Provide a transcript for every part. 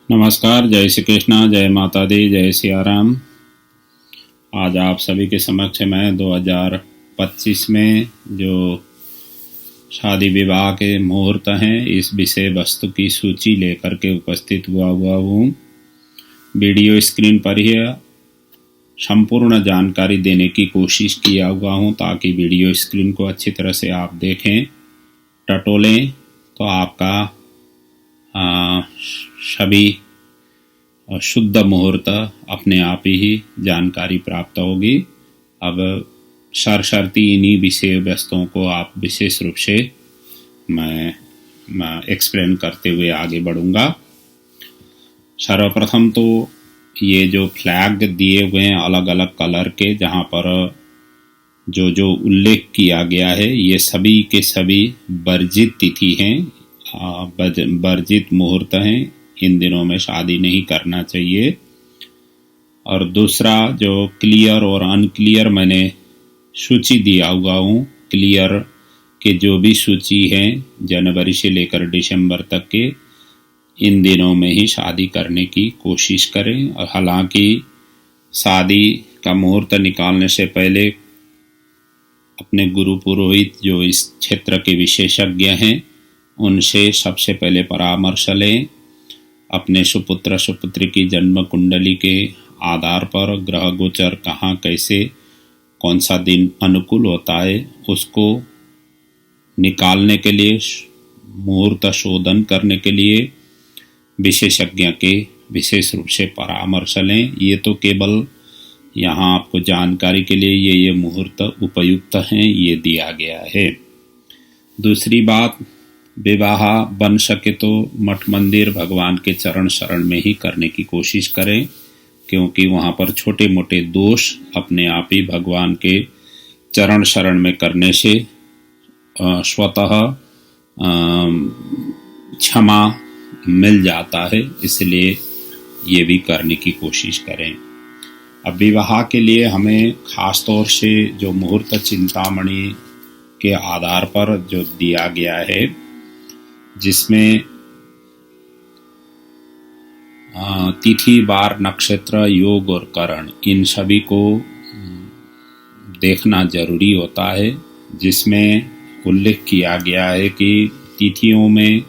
नमस्कार, जय श्री कृष्णा, जय माता दी, जय सिया राम। आज आप सभी के समक्ष मैं 2025 में जो शादी विवाह के मुहूर्त हैं इस विषय वस्तु की सूची लेकर के उपस्थित हुआ हूँ। वीडियो स्क्रीन पर ही संपूर्ण जानकारी देने की कोशिश किया हुआ हूँ ताकि वीडियो स्क्रीन को अच्छी तरह से आप देखें, टटोलें तो आपका सभी शुद्ध मुहूर्त अपने आप ही जानकारी प्राप्त होगी। अब सरसरती इन्हीं विषय वस्तुओं को आप विशेष रूप से मैं एक्सप्लेन करते हुए आगे बढ़ूंगा। सर्वप्रथम तो ये जो फ्लैग दिए हुए हैं अलग अलग कलर के, जहाँ पर जो उल्लेख किया गया है ये सभी के सभी वर्जित तिथि हैं, वर्जित मुहूर्त हैं। इन दिनों में शादी नहीं करना चाहिए। और दूसरा जो क्लियर और अनक्लियर मैंने सूची दिया हुआ हूँ, क्लियर के जो भी सूची है जनवरी से लेकर दिसंबर तक के, इन दिनों में ही शादी करने की कोशिश करें। और हालांकि शादी का मुहूर्त निकालने से पहले अपने गुरु पुरोहित जो इस क्षेत्र के विशेषज्ञ हैं उनसे सबसे पहले परामर्श लें। अपने सुपुत्र सुपुत्री की जन्म कुंडली के आधार पर ग्रह गोचर कहाँ कैसे कौन सा दिन अनुकूल होता है उसको निकालने के लिए, मुहूर्त शोधन करने के लिए विशेषज्ञ के विशेष रूप से परामर्श लें। ये तो केवल यहाँ आपको जानकारी के लिए ये मुहूर्त उपयुक्त हैं ये दिया गया है। दूसरी बात, विवाह बन सके तो मठ मंदिर भगवान के चरण शरण में ही करने की कोशिश करें, क्योंकि वहाँ पर छोटे मोटे दोष अपने आप ही भगवान के चरण शरण में करने से स्वतः क्षमा मिल जाता है, इसलिए ये भी करने की कोशिश करें। अब विवाह के लिए हमें खास तौर से जो मुहूर्त चिंतामणि के आधार पर जो दिया गया है, जिसमें तिथि वार नक्षत्र योग और करण इन सभी को देखना जरूरी होता है, जिसमें उल्लेख किया गया है कि तिथियों में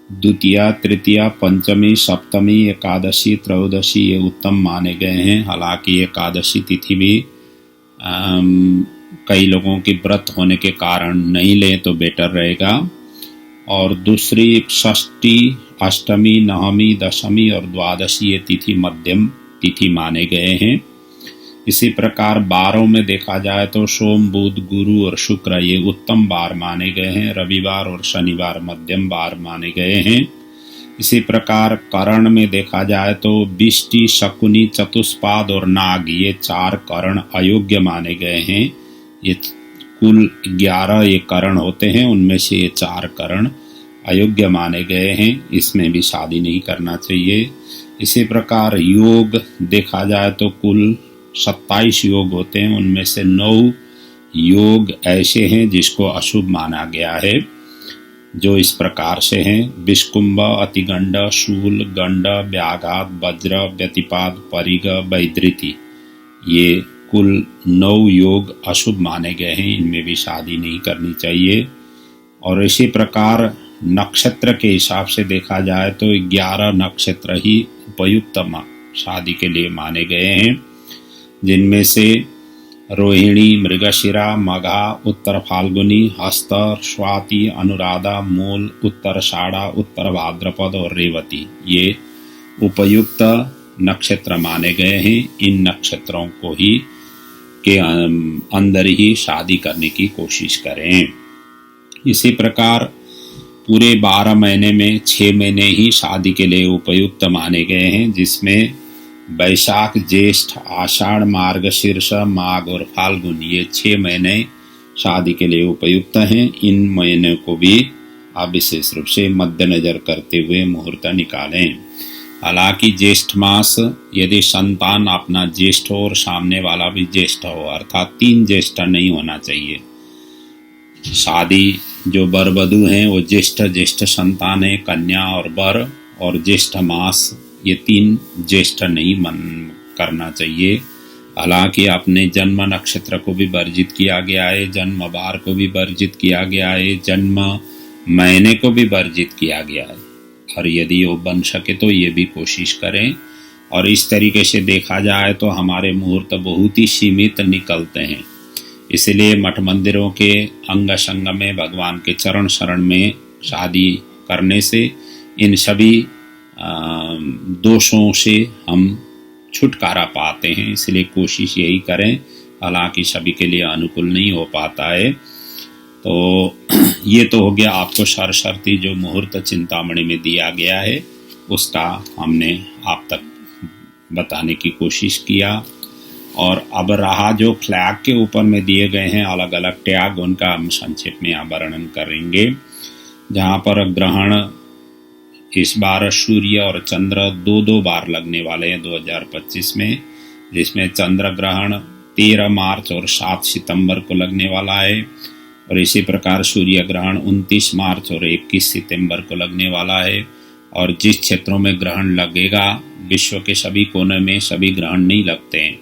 द्वितीया तृतीया पंचमी सप्तमी एकादशी त्रयोदशी ये उत्तम माने गए हैं। हालांकि एकादशी तिथि भी कई लोगों की व्रत होने के कारण नहीं लें तो बेटर रहेगा। और दूसरी षष्ठी अष्टमी नवमी दशमी और द्वादशी ये तिथि मध्यम तिथि माने गए हैं। इसी प्रकार बारों में देखा जाए तो सोम बुध गुरु और शुक्र ये उत्तम बार माने गए हैं। रविवार और शनिवार मध्यम बार माने गए हैं। इसी प्रकार करण में देखा जाए तो बिष्टि शकुनी चतुष्पाद और नाग ये चार करण अयोग्य माने गए हैं। ये कुल 11 ये करण होते हैं, उनमें से ये 4 करण अयोग्य माने गए हैं, इसमें भी शादी नहीं करना चाहिए। इसी प्रकार योग देखा जाए तो कुल 27 योग होते हैं, उनमें से 9 योग ऐसे हैं जिसको अशुभ माना गया है, जो इस प्रकार से हैं: विष्कुंभ अतिगंड शूल गंड व्याघात वज्र व्यतिपात परिग वैधृति। ये कुल 9 योग अशुभ माने गए हैं, इनमें भी शादी नहीं करनी चाहिए। और इसी प्रकार नक्षत्र के हिसाब से देखा जाए तो 11 नक्षत्र ही उपयुक्त शादी के लिए माने गए हैं, जिनमें से रोहिणी मृगशिरा मघा उत्तर फाल्गुनी हस्त स्वाति अनुराधा मूल उत्तराषाढ़ा उत्तर भाद्रपद और रेवती ये उपयुक्त नक्षत्र माने गए हैं। इन नक्षत्रों को ही के अंदर ही शादी करने की कोशिश करें। इसी प्रकार पूरे 12 महीने में 6 महीने ही शादी के लिए उपयुक्त माने गए हैं, जिसमें वैशाख ज्येष्ठ आषाढ़ मार्गशीर्ष माघ और फाल्गुन ये 6 महीने शादी के लिए उपयुक्त हैं। इन महीनों को भी आप विशेष रूप से मद्देनजर करते हुए मुहूर्त निकालें। हालांकि ज्येष्ठ मास यदि संतान अपना ज्येष्ठ हो और सामने वाला भी ज्येष्ठ हो, अर्थात 3 ज्येष्ठ नहीं होना चाहिए। शादी जो वर वधू हैं वो ज्येष्ठ संतान है, कन्या और वर, और ज्येष्ठ मास, ये 3 ज्येष्ठ नहीं मन करना चाहिए। हालांकि अपने जन्म नक्षत्र को भी वर्जित किया गया है, जन्म वार को भी वर्जित किया गया है, जन्म महीने को भी वर्जित किया गया है। और यदि वो बन सके तो ये भी कोशिश करें। और इस तरीके से देखा जाए तो हमारे मुहूर्त बहुत ही सीमित निकलते हैं। इसलिए मठ मंदिरों के अंग संग में भगवान के चरण शरण में शादी करने से इन सभी दोषों से हम छुटकारा पाते हैं। इसलिए कोशिश यही करें, हालांकि सभी के लिए अनुकूल नहीं हो पाता है। तो ये तो हो गया आपको सरस्वती जो मुहूर्त चिंतामणि में दिया गया है उसका हमने आप तक बताने की कोशिश किया। और अब रहा जो फ्लैग के ऊपर में दिए गए हैं अलग अलग टैग, उनका हम संक्षेप में यहाँ वर्णन करेंगे। जहाँ पर ग्रहण इस बार सूर्य और चंद्र 2-2 बार लगने वाले हैं 2025 में, जिसमें चंद्र ग्रहण 13 मार्च और 7 सितंबर को लगने वाला है। और इसी प्रकार सूर्य ग्रहण 29 मार्च और 21 सितंबर को लगने वाला है। और जिस क्षेत्रों में ग्रहण लगेगा, विश्व के सभी कोने में सभी ग्रहण नहीं लगते हैं,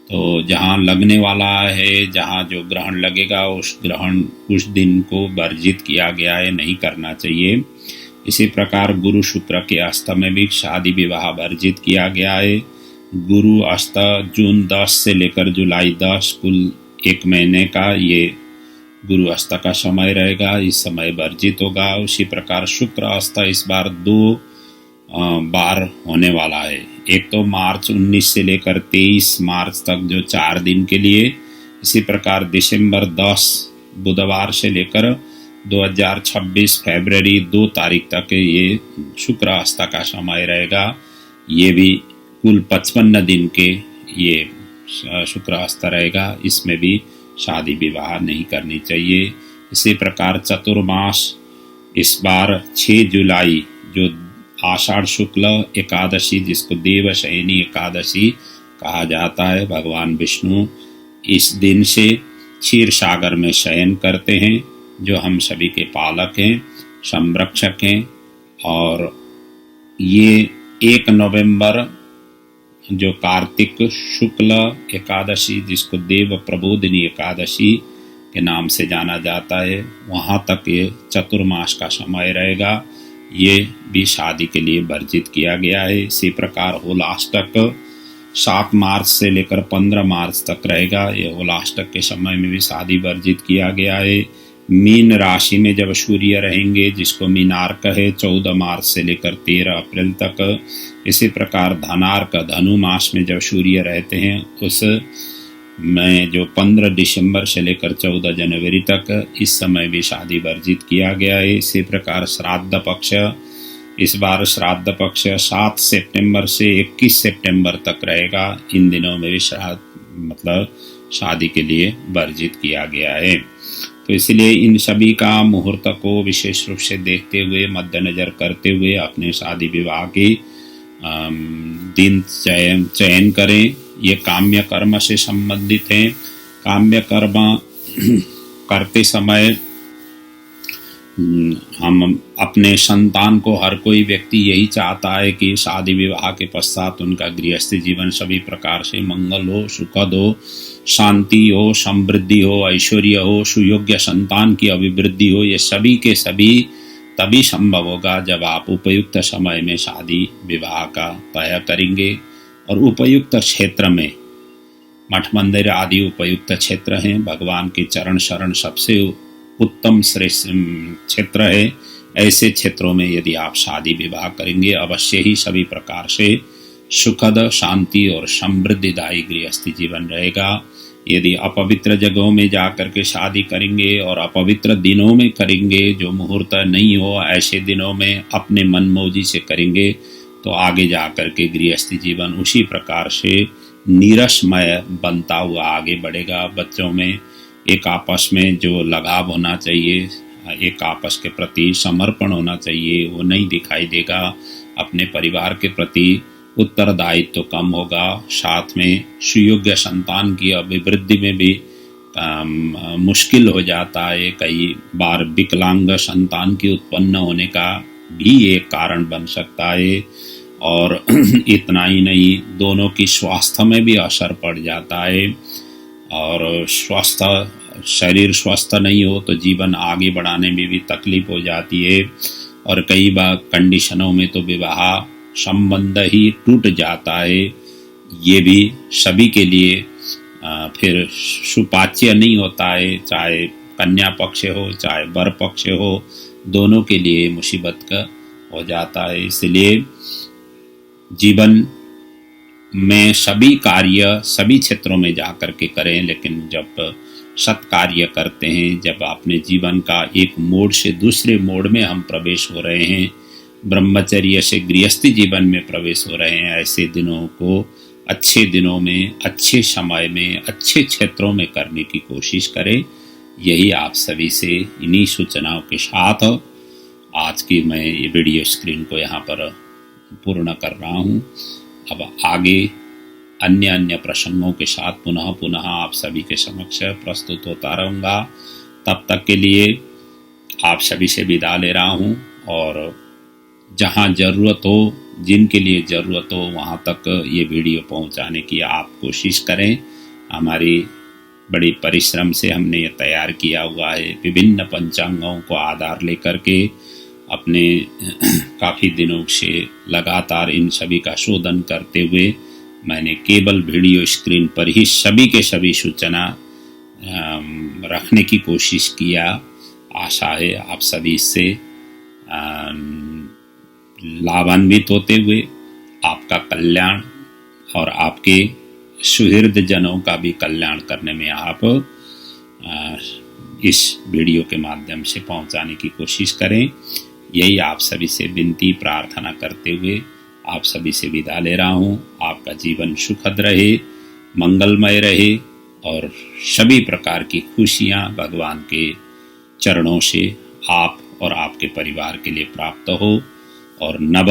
तो जहाँ लगने वाला है, जहाँ जो ग्रहण लगेगा उस दिन को वर्जित किया गया है, नहीं करना चाहिए। इसी प्रकार गुरु शुक्र के अस्त में भी शादी विवाह वर्जित किया गया है। गुरु अस्त जून 10 से लेकर जुलाई 10 कुल 1 महीने का ये गुरु अस्त का समय रहेगा, इस समय वर्जित होगा। उसी प्रकार शुक्र अस्त इस बार 2 बार होने वाला है। एक तो मार्च 19 से लेकर 23 मार्च तक जो 4 दिन के लिए, इसी प्रकार दिसंबर 10 बुधवार से लेकर 2026 फरवरी 2 तारीख तक ये शुक्र अस्त का समय रहेगा। ये भी कुल 55 दिन के ये शुक्र अस्त रहेगा, इसमें भी शादी विवाह नहीं करनी चाहिए। इसी प्रकार चतुर्मास इस बार 6 जुलाई जो आषाढ़ शुक्ल एकादशी, जिसको देवशयनी एकादशी कहा जाता है, भगवान विष्णु इस दिन से क्षीर सागर में शयन करते हैं, जो हम सभी के पालक हैं, संरक्षक हैं। और ये 1 नवंबर जो कार्तिक शुक्ल एकादशी, जिसको देव प्रबोधिनी एकादशी के नाम से जाना जाता है, वहाँ तक ये चतुर्मास का समय रहेगा। ये भी शादी के लिए वर्जित किया गया है। इसी प्रकार होलाष्टक 7 मार्च से लेकर 15 मार्च तक रहेगा। ये होलाष्टक के समय में भी शादी वर्जित किया गया है। मीन राशि में जब सूर्य रहेंगे, जिसको मीनार्क है, 14 मार्च से लेकर 13 अप्रैल तक। इसी प्रकार धनार्क धनु मास में जब सूर्य रहते हैं, उस में जो 15 दिसंबर से लेकर 14 जनवरी तक, इस समय भी शादी वर्जित किया गया है। इसी प्रकार श्राद्ध पक्ष इस बार श्राद्ध पक्ष 7 सितंबर से 21 सितंबर तक रहेगा। इन दिनों में भी शादी के लिए वर्जित किया गया है। तो इसलिए इन सभी का मुहूर्त को विशेष रूप से देखते हुए, मद्देनजर करते हुए अपने शादी विवाह की दिन चयन करें। ये काम्य कर्म से संबंधित हैं। काम्य कर्म करते समय हम अपने संतान को, हर कोई व्यक्ति यही चाहता है कि शादी विवाह के पश्चात उनका गृहस्थी जीवन सभी प्रकार से मंगल हो, सुखद हो, शांति हो, समृद्धि हो, ऐश्वर्य हो, सुयोग्य संतान की अभिवृद्धि हो। ये सभी के सभी तभी संभव होगा जब आप उपयुक्त समय में शादी विवाह का तय करेंगे। और उपयुक्त क्षेत्र में मठ मंदिर आदि उपयुक्त क्षेत्र हैं। भगवान के चरण शरण सबसे उत्तम श्रेष्ठ क्षेत्र है। ऐसे क्षेत्रों में यदि आप शादी विवाह करेंगे, अवश्य ही सभी प्रकार से सुखद, शांति और समृद्धिदायी गृहस्थी जीवन रहेगा। यदि अपवित्र जगहों में जा कर के शादी करेंगे और अपवित्र दिनों में करेंगे, जो मुहूर्त नहीं हो, ऐसे दिनों में अपने मनमौजी से करेंगे, तो आगे जा कर के गृहस्थी जीवन उसी प्रकार से नीरसमय बनता हुआ आगे बढ़ेगा। बच्चों में एक आपस में जो लगाव होना चाहिए, एक आपस के प्रति समर्पण होना चाहिए, वो नहीं दिखाई देगा। अपने परिवार के प्रति उत्तरदायित्व तो कम होगा। साथ में सुयोग्य संतान की अभिवृद्धि में भी मुश्किल हो जाता है। कई बार विकलांग संतान की उत्पन्न होने का भी एक कारण बन सकता है। और इतना ही नहीं, दोनों की स्वास्थ्य में भी असर पड़ जाता है। और शरीर स्वस्थ नहीं हो तो जीवन आगे बढ़ाने में भी तकलीफ हो जाती है। और कई बार कंडीशनों में तो विवाह संबंध ही टूट जाता है। ये भी सभी के लिए फिर सुपाच्य नहीं होता है, चाहे कन्या पक्ष हो चाहे वर पक्ष हो, दोनों के लिए मुसीबत का हो जाता है। इसलिए जीवन में सभी कार्य सभी क्षेत्रों में जा कर के करें, लेकिन जब सत्कार्य करते हैं, जब अपने जीवन का एक मोड़ से दूसरे मोड़ में हम प्रवेश हो रहे हैं, ब्रह्मचर्य से गृहस्थी जीवन में प्रवेश हो रहे हैं, ऐसे दिनों को अच्छे दिनों में, अच्छे समय में, अच्छे क्षेत्रों में करने की कोशिश करें। यही आप सभी से इन्हीं सूचनाओं के साथ आज की मैं ये वीडियो स्क्रीन को यहाँ पर पूर्ण कर रहा हूँ। अब आगे अन्य प्रसंगों के साथ पुनः आप सभी के समक्ष प्रस्तुत होता रहूँगा। तब तक के लिए आप सभी से विदा ले रहा हूँ, और जहाँ ज़रूरत हो, जिनके लिए ज़रूरत हो, वहाँ तक ये वीडियो पहुँचाने की आप कोशिश करें। हमारी बड़ी परिश्रम से हमने ये तैयार किया हुआ है, विभिन्न पंचांगों को आधार लेकर के अपने काफ़ी दिनों से लगातार इन सभी का शोधन करते हुए मैंने केवल वीडियो स्क्रीन पर ही सभी के सभी सूचना रखने की कोशिश किया। आशा है आप सभी इससे लाभान्वित होते हुए आपका कल्याण और आपके सुहृद जनों का भी कल्याण करने में आप इस वीडियो के माध्यम से पहुंचाने की कोशिश करें। यही आप सभी से विनती प्रार्थना करते हुए आप सभी से विदा ले रहा हूँ। आपका जीवन सुखद रहे, मंगलमय रहे, और सभी प्रकार की खुशियाँ भगवान के चरणों से आप और आपके परिवार के लिए प्राप्त हो। और नव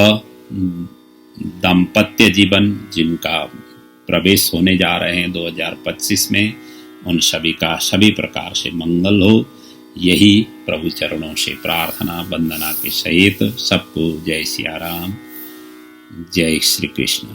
दाम्पत्य जीवन जिनका प्रवेश होने जा रहे हैं 2025 में, उन सभी का सभी प्रकार से मंगल हो। यही प्रभु चरणों से प्रार्थना वंदना के सहित सबको जय सिया राम, जय श्री कृष्ण।